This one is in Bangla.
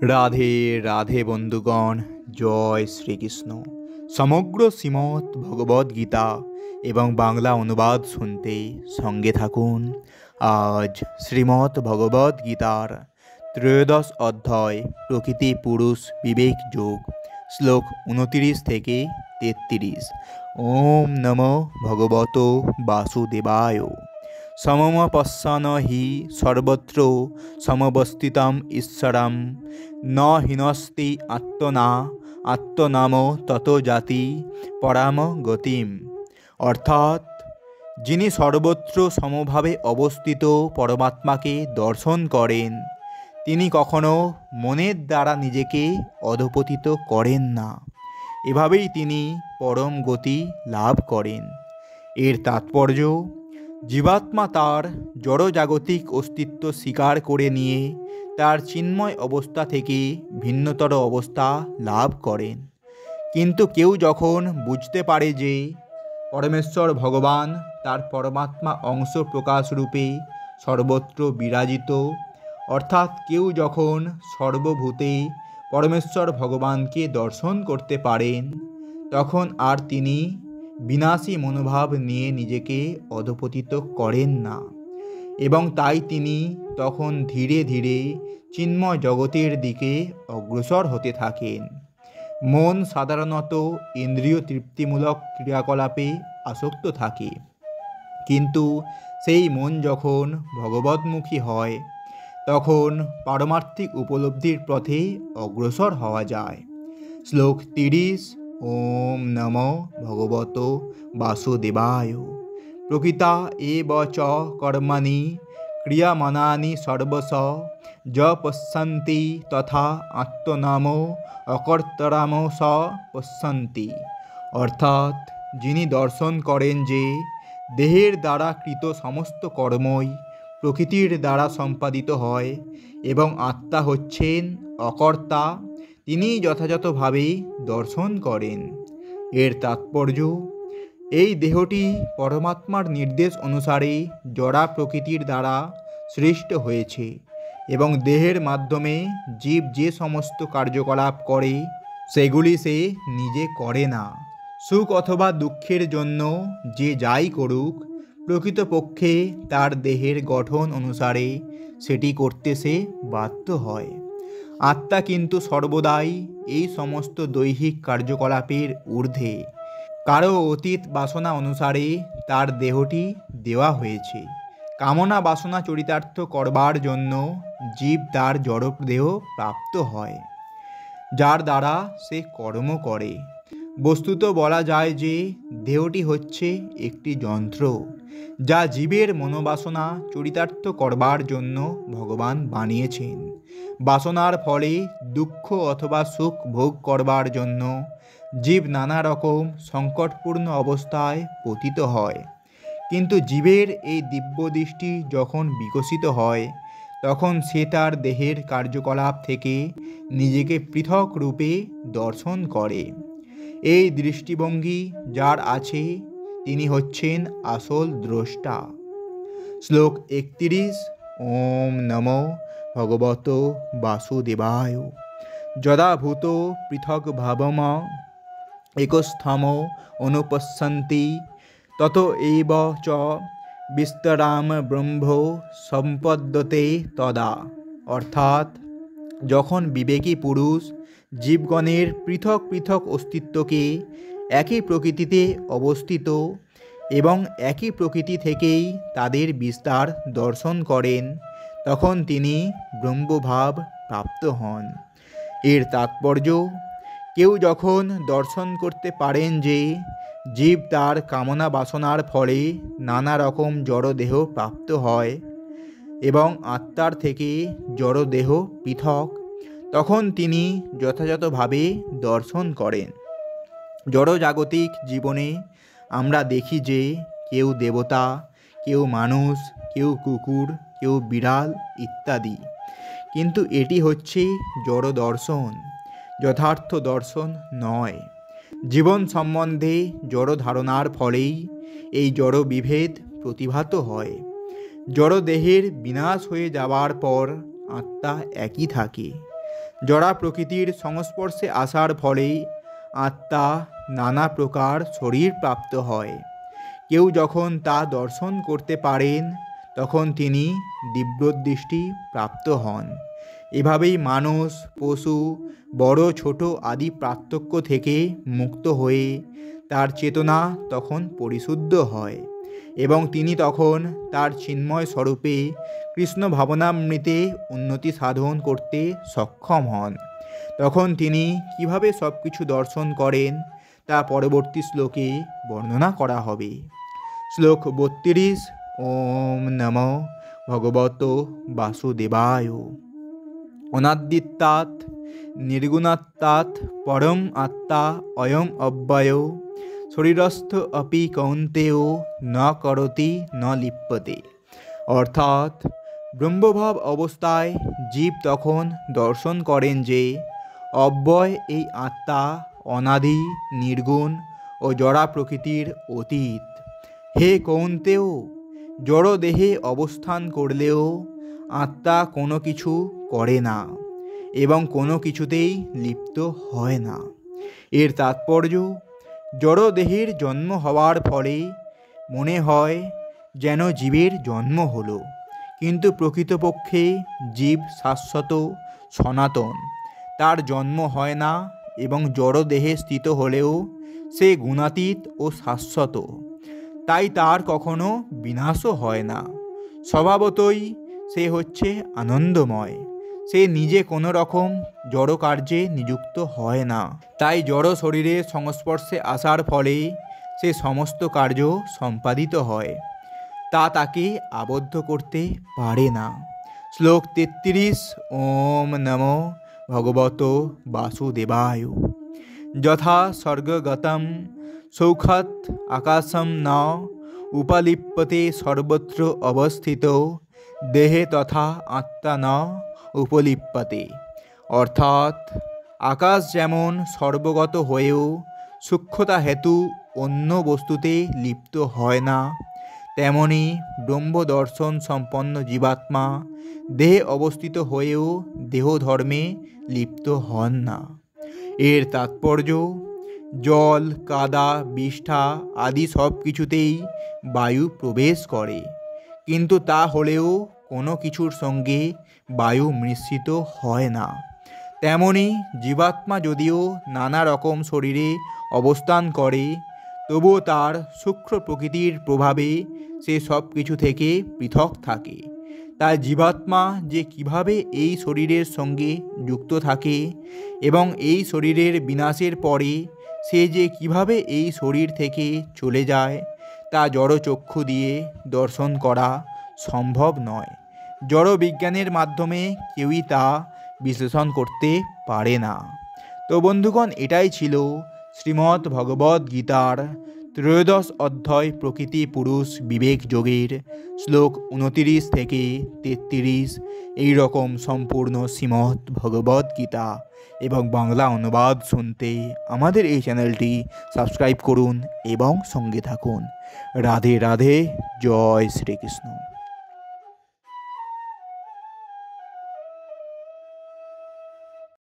রাধে রাধে বন্ধুগণ, জয় শ্রীকৃষ্ণ। সমগ্র শ্রীমদ্ ভগবদ্ গীতা এবং বাংলা অনুবাদ শুনতে সঙ্গে থাকুন। আজ শ্রীমদ্ ভগবদ্ গীতার ত্রয়োদশ অধ্যায় প্রকৃতি পুরুষ বিবেক যোগ, শ্লোক 29 থেকে 33। ওম নমো ভগবত বাসুদেবায়। সমম পশ্যন হি সর্বত্র সমবস্থিতম ঈশ্বরম ন হিনস্তি আত্মনা আত্মনাম তত জাতি পরাম গতিম। অর্থাৎ, যিনি সর্বত্র সমভাবে অবস্থিত পরমাত্মাকে দর্শন করেন, তিনি কখনো মনের দ্বারা নিজেকে অধঃপতিত করেন না। এভাবেই তিনি পরম গতি লাভ করেন। এর তাৎপর্য, জীবাত্মা তার জড়জাগতিক অস্তিত্ব স্বীকার করে নিয়ে তার চিন্ময় অবস্থা থেকে ভিন্নতর অবস্থা লাভ করেন। কিন্তু কেউ যখন বুঝতে পারে যে পরমেশ্বর ভগবান তার পরমাত্মা অংশ প্রকাশ রূপে সর্বত্র বিরাজিত, অর্থাৎ কেউ যখন সর্বভূতে পরমেশ্বর ভগবানকে দর্শন করতে পারেন, তখন আর তিনি বিনাশী মনোভাব নিয়ে নিজেকে অধঃপতিত করেন না, এবং তাই তিনি তখন ধীরে ধীরে চিন্ময় জগতের দিকে অগ্রসর হতে থাকেন। মন সাধারণত ইন্দ্রিয় তৃপ্তিমূলক ক্রিয়াকলাপে আসক্ত থাকে, কিন্তু সেই মন যখন ভগবৎমুখী হয়, তখন পারমার্থিক উপলব্ধির পথে অগ্রসর হওয়া যায়। শ্লোক 30। ওম নমো ভগবত বাসুদেবায়। প্রকৃতা এব চ কর্মাণি ক্রিয়ামানানি সর্বশ য পশ্যন্তি তথা আত্মনাম অকর্তরাম স পশ্যন্তি। অর্থাৎ, যিনি দর্শন করেন যে দেহের দ্বারা কৃত সমস্ত কর্মই প্রকৃতির দ্বারা সম্পাদিত হয় এবং আত্মা হচ্ছেন অকর্তা, তিনি যথাযথভাবে দর্শন করেন। এর তাৎপর্য, এই দেহটি পরমাত্মার নির্দেশ অনুসারে জড়া প্রকৃতির দ্বারা সৃষ্ট হয়েছে এবং দেহের মাধ্যমে জীব যে সমস্ত কার্যকলাপ করে সেগুলি সে নিজে করে না। সুখ অথবা দুঃখের জন্য যে যাই করুক, প্রকৃতপক্ষে তার দেহের গঠন অনুসারে সেটি করতে সে বাধ্য হয়। আত্মা কিন্তু সর্বদাই এই সমস্ত দৈহিক কার্যকলাপের ঊর্ধ্বে। কারো অতীত বাসনা অনুসারে তার দেহটি দেওয়া হয়েছে। কামনা বাসনা চরিতার্থ করবার জন্য জীব তার জড়দেহ প্রাপ্ত হয়, যার দ্বারা সে কর্ম করে। বস্তুত বলা যায় যে দেহটি হচ্ছে একটি যন্ত্র, যা জীবের মনোবাসনা চরিতার্থ করবার জন্য ভগবান বানিয়েছেন। বাসনার ফলে দুঃখ অথবা সুখ ভোগ করবার জন্য জীব নানা রকম সংকটপূর্ণ অবস্থায় পতিত হয়। কিন্তু জীবের এই দিব্য দৃষ্টি যখন বিকশিত হয়, তখন সে তার দেহের কার্যকলাপ থেকে নিজেকে পৃথক রূপে দর্শন করে। এই দৃষ্টিভঙ্গি যার আছে, তিনি হচ্ছেন আসল দ্রষ্টা। শ্লোক 31। ওম নমো ভগবত বাসুদেবায়। যদা ভূত পৃথক ভাবম একস্থম অনুপশ্যন্তি তত এব চ বিস্তরাম ব্রহ্ম সম্পদ্যতে তদা। অর্থাৎ, যখন বিবেকী পুরুষ জীবগণের পৃথক পৃথক অস্তিত্বকে একই প্রকৃতিতে অবস্থিত এবং একই প্রকৃতি থেকেই তাদের বিস্তার দর্শন করেন, তখন তিনি ব্রহ্মভাব প্রাপ্ত হন। এর তাৎপর্য, কেউ যখন দর্শন করতে পারেন যে জীব তার কামনা বাসনার ফলে নানা রকম জড়দেহ প্রাপ্ত হয় এবং আত্মার থেকে জড়দেহ পৃথক, তখন তিনি যথাযথভাবে দর্শন করেন। জড়জাগতিক জীবনে আমরা দেখি যে কেউ দেবতা, কেউ মানুষ, কেউ কুকুর, কেউ বিড়াল ইত্যাদি। কিন্তু এটি হচ্ছে জড় দর্শন, যথার্থ দর্শন নয়। জীবন সম্বন্ধে জড় ধারণার ফলেই এই জড় বিভেদ প্রতিভাত হয়। জড় দেহের বিনাশ হয়ে যাওয়ার পর আত্মা একই থাকে। জড়া প্রকৃতির সংস্পর্শে আসার ফলে আত্মা নানা প্রকার শরীর প্রাপ্ত হয়। কেউ যখন তা দর্শন করতে পারেন তখন তিনি দিব্যদৃষ্টি প্রাপ্ত হন। এভাবেই মানুষ, পশু, বড় ছোট আদি পার্থক্য থেকে মুক্ত হয়ে তার চেতনা তখন পরিশুদ্ধ হয় এবং তিনি তখন তার চিন্ময় স্বরূপে কৃষ্ণ ভাবনামৃতে উন্নতি সাধন করতে সক্ষম হন। তখন তিনি কিভাবে সব কিছু দর্শন করেন তা পরবর্তী শ্লোকে বর্ণনা করা হবে। শ্লোক 32। ওম নমো ভগবত বাসুদেবায়। অনাদ্যিত্বাৎ নির্গুণাত্মাৎ পরম আত্মা অয়ম অব্যয় শরীরস্থ অপি কৌন্তেয় ন করতি ন লিপ্যতে। অর্থাৎ ব্রহ্মভাব অবস্থায় জীব তখন দর্শন করেন যে অব্যয় এই আত্মা অনাদি, নির্গুণ ও জড়া প্রকৃতির অতীত। হে কৌন্তেয়, জড় দেহে অবস্থান করলেও আত্মা কোনো কিছু করে না এবং কোনো কিছুতেই লিপ্ত হয় না। এর তাৎপর্য, জড় দেহের জন্ম হওয়ার ফলে মনে হয় যেন জীবের জন্ম হলো, কিন্তু প্রকৃতপক্ষে জীব শাশ্বত সনাতন, তার জন্ম হয় না এবং জড় দেহে স্থিত হলেও সে গুণাতীত ও শাশ্বত, তাই তার কখনো বিনাশও হয় না। স্বভাবতই সে হচ্ছে আনন্দময়, সে নিজে কোনো রকম জড় কার্যে নিযুক্ত হয় না, তাই জড় শরীরের সংস্পর্শে আসার ফলে সে সমস্ত কার্য সম্পাদিত হয়, তা তাকে আবদ্ধ করতে পারে না। শ্লোক 33। ওম নমো ভগবত বাসুদেবায়। যথা স্বর্গগতম সৌখাৎ আকাশম ন উপলিপ্যতে সর্বত্র অবস্থিত দেহে তথা আত্মা ন উপলিপ্যতে। অর্থাৎ আকাশ যেমন সর্বগত হয়েও সূক্ষ্মতা হেতু অন্য বস্তুতে লিপ্ত হয় না, তেমনি ব্রহ্মদর্শন সম্পন্ন জীবাত্মা দেহে অবস্থিত হয়েও দেহধর্মে লিপ্ত হন না। এর তাৎপর্য, জল, কাদা, বিষ্ঠা আদি সব কিছুতেই বায়ু প্রবেশ করে, কিন্তু তা হলেও কোনো কিছুর সঙ্গে বায়ু মিশ্রিত হয় না। তেমনি জীবাত্মা যদিও নানা রকম শরীরে অবস্থান করে, তবুও তার সূক্ষ্ম প্রকৃতির প্রভাবে সে সব কিছু থেকে পৃথক থাকে। তাই জীবাত্মা যে কিভাবে এই শরীরের সঙ্গে যুক্ত থাকে এবং এই শরীরের বিনাশের পরে সে যে কিভাবে এই শরীর থেকে চলে যায়, তা জড়চক্ষু দিয়ে দর্শন করা সম্ভব নয়। জড় বিজ্ঞানের মাধ্যমে কেউই তা বিশ্লেষণ করতে পারে না। তো বন্ধুগণ, এটাই ছিল শ্রীমদ্ ভগবদ্ গীতার ত্রয়োদশ অধ্যায় প্রকৃতি পুরুষ বিবেক যোগের শ্লোক 29 থেকে 33 এই রকম সম্পূর্ণ শ্রীমদ্ ভগবদ্ গীতা এবং বাংলা অনুবাদ শুনতে আমাদের এই চ্যানেলটি সাবস্ক্রাইব করুন এবং সঙ্গে থাকুন। রাধে রাধে। জয় শ্রীকৃষ্ণ।